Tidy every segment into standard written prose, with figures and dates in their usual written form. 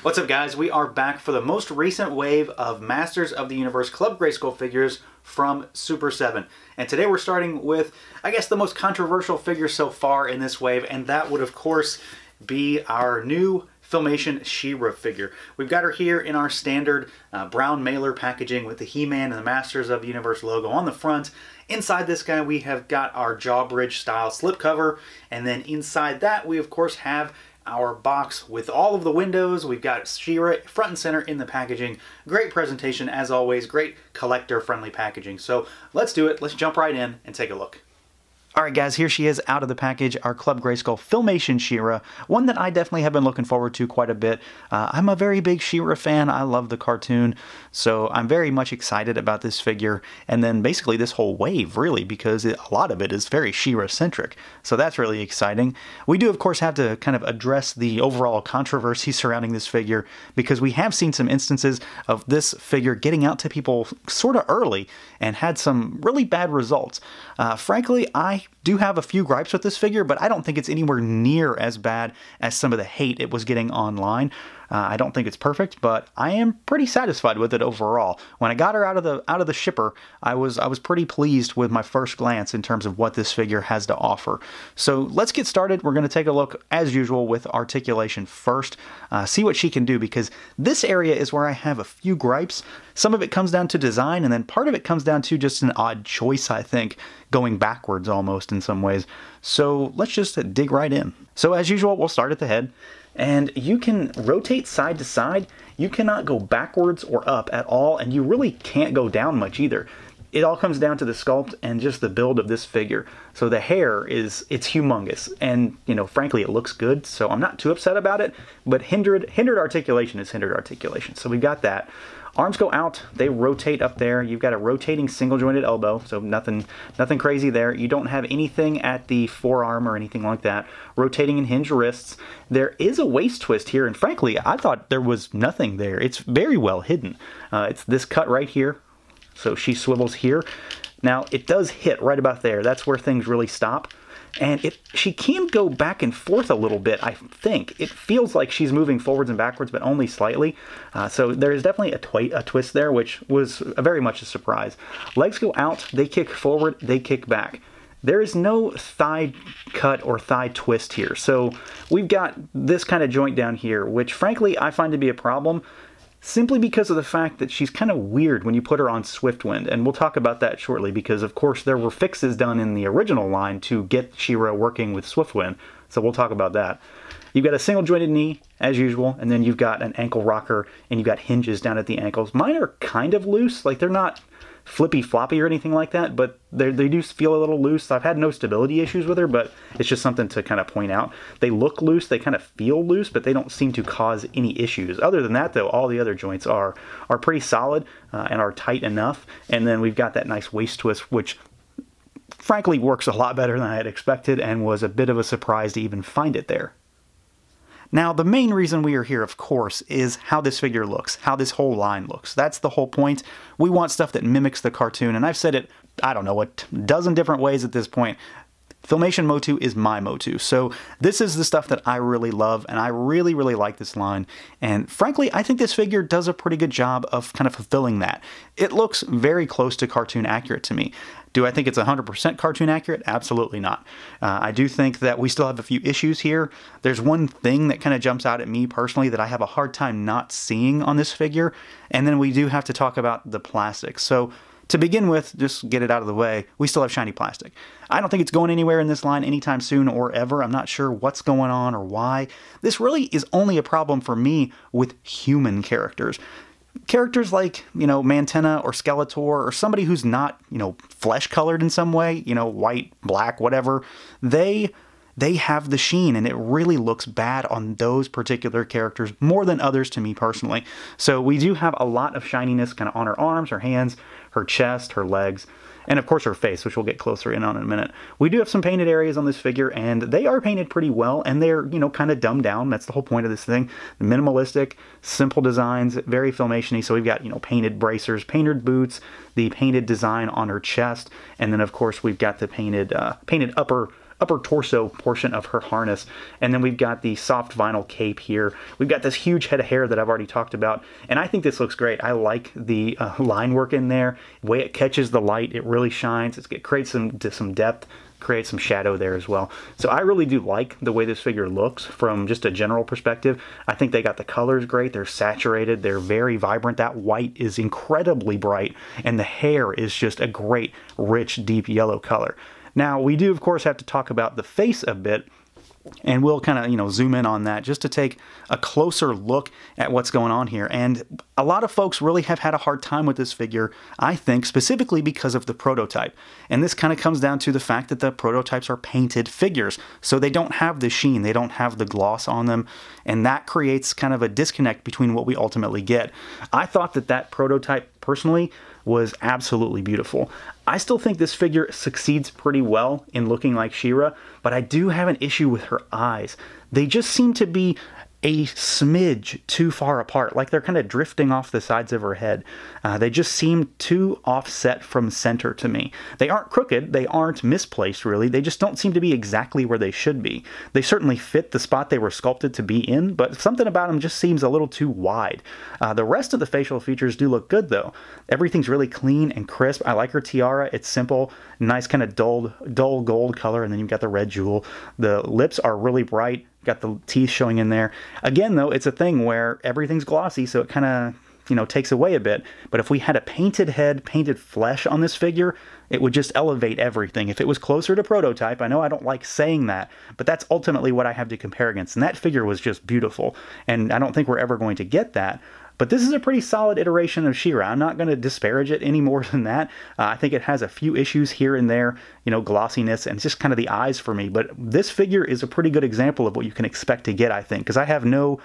What's up, guys? We are back for the most recent wave of Masters of the Universe Club Grayskull figures from Super7. And today we're starting with, I guess, the most controversial figure so far in this wave, and that would, of course, be our new Filmation She-Ra figure. We've got her here in our standard brown mailer packaging with the He-Man and the Masters of the Universe logo on the front. Inside this guy, we have got our Jawbridge style slipcover, and then inside that, we of course have our box with all of the windows. We've got She-Ra front and center in the packaging. Great presentation as always, great collector friendly packaging. So let's do it. Let's jump right in and take a look. Alright guys, here she is out of the package, our Club Grayskull Filmation She-Ra, one that I definitely have been looking forward to quite a bit. I'm a very big She-Ra fan, I love the cartoon, so I'm very much excited about this figure, and then basically this whole wave really, because a lot of it is very She-Ra centric, so that's really exciting. We do of course have to kind of address the overall controversy surrounding this figure, because we have seen some instances of this figure getting out to people sort of early, and had some really bad results. Frankly, I do have a few gripes with this figure, but I don't think it's anywhere near as bad as some of the hate it was getting online. I don't think it's perfect, but I am pretty satisfied with it overall. When I got her out of the shipper, I was pretty pleased with my first glance in terms of what this figure has to offer. So let's get started. We're going to take a look as usual with Articulation first, see what she can do, because this area is where I have a few gripes. Some of it comes down to design, and then part of it comes down to just an odd choice, I think, going backwards almost in some ways. So let's just dig right in. So as usual, we'll start at the head. And you can rotate side to side. You cannot go backwards or up at all, and you really can't go down much either. It all comes down to the sculpt and just the build of this figure. So the hair it's humongous, and you know, frankly, it looks good, so I'm not too upset about it, but hindered articulation is hindered articulation. So we've got that. Arms go out, they rotate up there. You've got a rotating single jointed elbow, so nothing crazy there. You don't have anything at the forearm or anything like that. Rotating and hinged wrists. There is a waist twist here, and frankly, I thought there was nothing there. It's very well hidden. It's this cut right here, so she swivels here. Now, it does hit right about there. That's where things really stop. And she can go back and forth a little bit, I think. It feels like she's moving forwards and backwards, but only slightly. So there is definitely a twist there, which was very much a surprise. Legs go out, they kick forward, they kick back. There is no thigh cut or thigh twist here. So we've got this kind of joint down here, which frankly I find to be a problem, simply because of the fact that she's kind of weird when you put her on Swiftwind, and we'll talk about that shortly, because of course there were fixes done in the original line to get She-Ra working with Swiftwind, so we'll talk about that. You've got a single jointed knee, as usual, and then you've got an ankle rocker, and you've got hinges down at the ankles. Mine are kind of loose, like they're not flippy floppy or anything like that, but they do feel a little loose. I've had no stability issues with her, but it's just something to kind of point out. They look loose, they kind of feel loose, but they don't seem to cause any issues. Other than that though, all the other joints are pretty solid and are tight enough. And then we've got that nice waist twist, which frankly works a lot better than I had expected and was a bit of a surprise to even find it there. Now, the main reason we are here, of course, is how this figure looks, how this whole line looks. That's the whole point. We want stuff that mimics the cartoon, and I've said it, I don't know, a dozen different ways at this point. Filmation Motu is my Motu, so this is the stuff that I really love, and I really, really like this line, and frankly, I think this figure does a pretty good job of kind of fulfilling that. It looks very close to cartoon accurate to me. Do I think it's 100% cartoon accurate? Absolutely not. I do think that we still have a few issues here. There's one thing that kind of jumps out at me personally that I have a hard time not seeing on this figure, and then we do have to talk about the plastic. So to begin with, just get it out of the way, we still have shiny plastic. I don't think it's going anywhere in this line anytime soon or ever. I'm not sure what's going on or why. This really is only a problem for me with human characters. Characters like, you know, Mantenna or Skeletor or somebody who's not, you know, flesh colored in some way, you know, white, black, whatever, they have the sheen, and it really looks bad on those particular characters more than others to me personally. So we do have a lot of shininess kind of on her arms, her hands, her chest, her legs, and of course her face, which we'll get closer in on in a minute. We do have some painted areas on this figure, and they are painted pretty well, and they're, you know, kind of dumbed down. That's the whole point of this thing. Minimalistic, simple designs, very Filmation-y. So we've got, you know, painted bracers, painted boots, the painted design on her chest, and then of course we've got the painted upper torso portion of her harness. And then we've got the soft vinyl cape here. We've got this huge head of hair that I've already talked about, and I think this looks great. I like the line work in there, the way it catches the light, it really shines. It creates some depth, create some shadow there as well. So I really do like the way this figure looks from just a general perspective. I think they got the colors great. They're saturated. They're very vibrant. That white is incredibly bright, and the hair is just a great, rich, deep yellow color. Now, we do, of course, have to talk about the face a bit, and we'll kind of, you know, zoom in on that just to take a closer look at what's going on here. And a lot of folks really have had a hard time with this figure, I think, specifically because of the prototype. And this kind of comes down to the fact that the prototypes are painted figures, so they don't have the sheen, they don't have the gloss on them, and that creates kind of a disconnect between what we ultimately get. I thought that prototype, personally, was absolutely beautiful. I still think this figure succeeds pretty well in looking like She-Ra, but I do have an issue with her eyes. They just seem to be a smidge too far apart, like they're kind of drifting off the sides of her head. They just seem too offset from center to me. They aren't crooked, they aren't misplaced really, they just don't seem to be exactly where they should be. They certainly fit the spot they were sculpted to be in, but something about them just seems a little too wide. The rest of the facial features do look good though. Everything's really clean and crisp. I like her tiara, it's simple, nice kind of dull gold color, and then you've got the red jewel. The lips are really bright. Got the teeth showing in there. Again, though, it's a thing where everything's glossy, so it kind of, you know, takes away a bit. But if we had a painted head, painted flesh on this figure, it would just elevate everything. If it was closer to prototype, I know I don't like saying that, but that's ultimately what I have to compare against. And that figure was just beautiful. And I don't think we're ever going to get that. But this is a pretty solid iteration of She-Ra. I'm not going to disparage it any more than that. I think it has a few issues here and there, you know, glossiness, and it's just kind of the eyes for me. But this figure is a pretty good example of what you can expect to get, I think, because I have no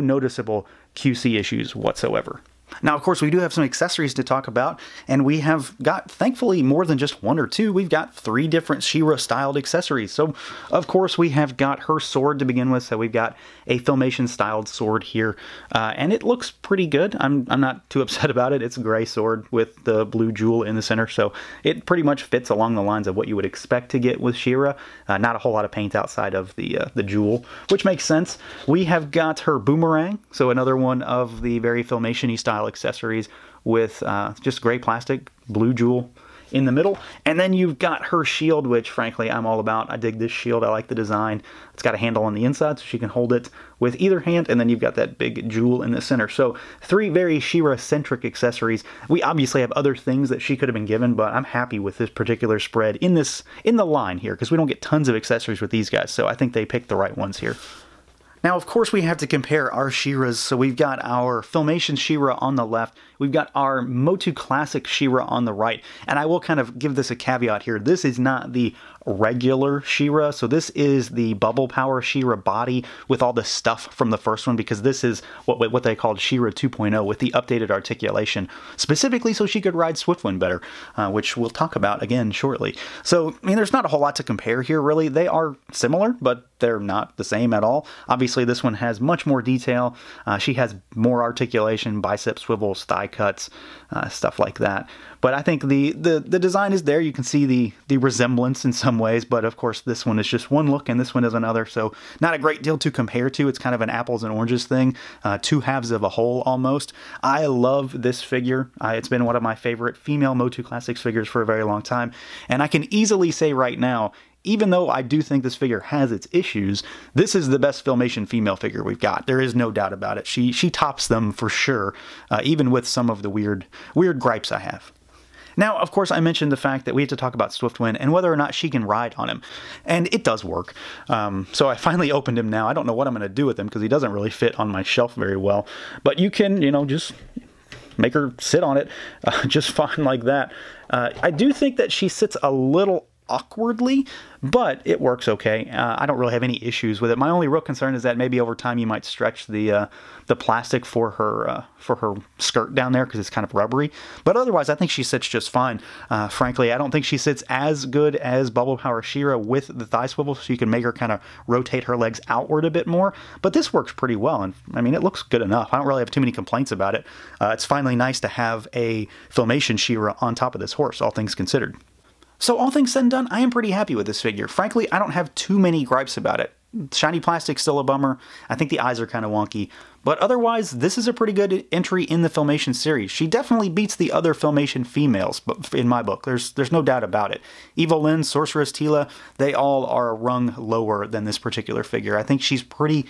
noticeable QC issues whatsoever. Now, of course, we do have some accessories to talk about, and we have got, thankfully, more than just one or two. We've got 3 different She-Ra styled accessories. So, of course, we have got her sword to begin with. So we've got a Filmation styled sword here, and it looks pretty good. I'm not too upset about it. It's a gray sword with the blue jewel in the center, so it pretty much fits along the lines of what you would expect to get with She-Ra. Not a whole lot of paint outside of the jewel, which makes sense. We have got her Boomerang, so another one of the very Filmation-y style accessories with just gray plastic, blue jewel in the middle. And then you've got her shield, which frankly I'm all about. I dig this shield. I like the design. It's got a handle on the inside so she can hold it with either hand, and then you've got that big jewel in the center. So 3 very She-Ra-centric accessories. We obviously have other things that she could have been given, but I'm happy with this particular spread in the line here, because we don't get tons of accessories with these guys, so I think they picked the right ones here. Now, of course, we have to compare our She-Ras. So we've got our Filmation She-Ra on the left. We've got our Motu Classic She-Ra on the right. And I will kind of give this a caveat here. This is not the regular She-Ra. So this is the Bubble Power She-Ra body with all the stuff from the first one, because this is what they called She-Ra 2.0 with the updated articulation, specifically so she could ride Swiftwind better, which we'll talk about again shortly. So, I mean, there's not a whole lot to compare here, really. They are similar, but they're not the same at all. Obviously, this one has much more detail. She has more articulation, bicep swivels, thigh cuts, stuff like that. But I think the design is there. You can see the resemblance in some ways, but of course this one is just one look and this one is another, so not a great deal to compare to. It's kind of an apples and oranges thing, 2 halves of a whole almost. I love this figure. It's been one of my favorite female Motu Classics figures for a very long time, and I can easily say right now, even though I do think this figure has its issues, this is the best Filmation female figure we've got. There is no doubt about it. She tops them for sure, even with some of the weird gripes I have. Now, of course, I mentioned the fact that we have to talk about Swiftwind and whether or not she can ride on him. And it does work. So I finally opened him now. I don't know what I'm going to do with him because he doesn't really fit on my shelf very well. But you can, you know, just make her sit on it just fine like that. I do think that she sits a little awkwardly, but it works okay. I don't really have any issues with it. My only real concern is that maybe over time you might stretch the plastic for her skirt down there because it's kind of rubbery. But otherwise, I think she sits just fine. Frankly, I don't think she sits as good as Bubble Power She-Ra with the thigh swivel, so you can make her kind of rotate her legs outward a bit more. But this works pretty well, and I mean, it looks good enough. I don't really have too many complaints about it. It's finally nice to have a Filmation She-Ra on top of this horse, all things considered. So all things said and done, I am pretty happy with this figure. Frankly, I don't have too many gripes about it. Shiny plastic's still a bummer. I think the eyes are kind of wonky. But otherwise, this is a pretty good entry in the Filmation series. She definitely beats the other Filmation females in my book. There's no doubt about it. Evil Lyn, Sorceress Tila, they all are a rung lower than this particular figure. I think she's pretty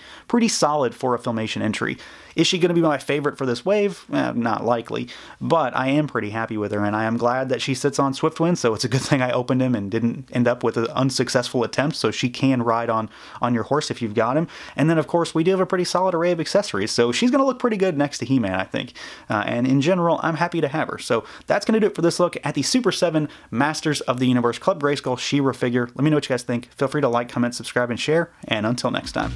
solid for a Filmation entry. Is she going to be my favorite for this wave? Not likely, but I am pretty happy with her, and I am glad that she sits on Swiftwind, so it's a good thing I opened him and didn't end up with an unsuccessful attempt, so she can ride on your horse if you've got him. And then, of course, we do have a pretty solid array of accessories, so she's going to look pretty good next to He-Man, I think. And in general, I'm happy to have her. So that's going to do it for this look at the Super 7 Masters of the Universe Club Grayskull She-Ra figure. Let me know what you guys think. Feel free to like, comment, subscribe, and share, and until next time.